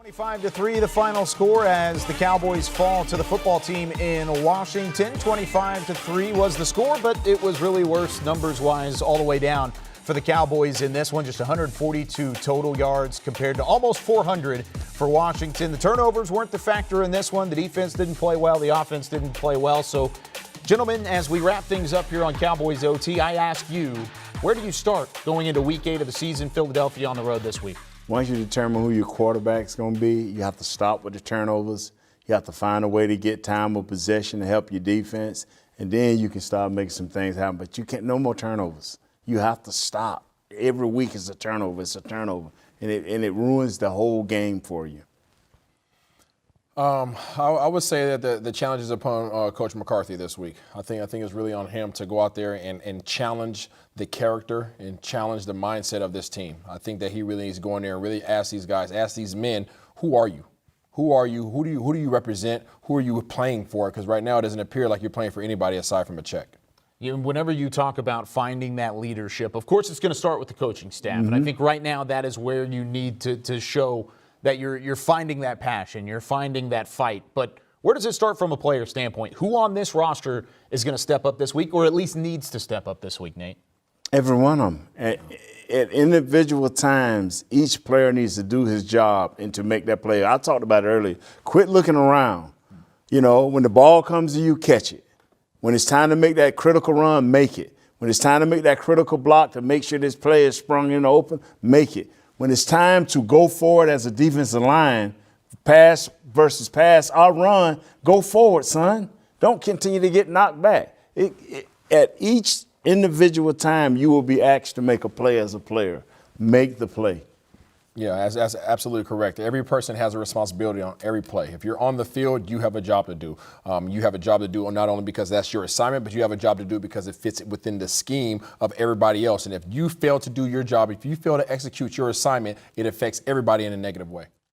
25-3 the final score as the Cowboys fall to the football team in Washington. 25-3 was the score, but it was really worse numbers-wise all the way down for the Cowboys in this one. Just 142 total yards compared to almost 400 for Washington. The turnovers weren't the factor in this one. The defense didn't play well. The offense didn't play well. So, gentlemen, as we wrap things up here on Cowboys OT, I ask you, where do you start going into Week 8 of the season, Philadelphia on the road this week? Once you determine who your quarterback's going to be, you have to stop with the turnovers. You have to find a way to get time of possession to help your defense, and then you can start making some things happen. But you can't, no more turnovers. You have to stop. Every week is a turnover. It's a turnover, and it ruins the whole game for you. I would say that the challenge is upon Coach McCarthy this week. I think it's really on him to go out there and challenge the character and challenge the mindset of this team. I think that he really needs to go in there and really ask these guys, ask these men, who are you? Who are you? Who do you represent? Who are you playing for? Because right now it doesn't appear like you're playing for anybody aside from a check. Whenever you talk about finding that leadership, of course it's going to start with the coaching staff. And I think right now that is where you need to show that you're finding that passion, you're finding that fight. But where does it start from a player standpoint? Who on this roster is going to step up this week, or at least needs to step up this week, Nate? Every one of them. At individual times, each player needs to do his job and to make that play. I talked about it earlier. Quit looking around. You know, when the ball comes to you, catch it. When it's time to make that critical run, make it. When it's time to make that critical block to make sure this play is sprung in the open, make it. When it's time to go forward as a defensive line, pass versus pass, I'll run, go forward, son. Don't continue to get knocked back. At each individual time, you will be asked to make a play as a player. Make the play. Yeah, that's absolutely correct. Every person has a responsibility on every play. If you're on the field, you have a job to do. You have a job to do not only because that's your assignment, but you have a job to do because it fits within the scheme of everybody else. And if you fail to do your job, if you fail to execute your assignment, it affects everybody in a negative way.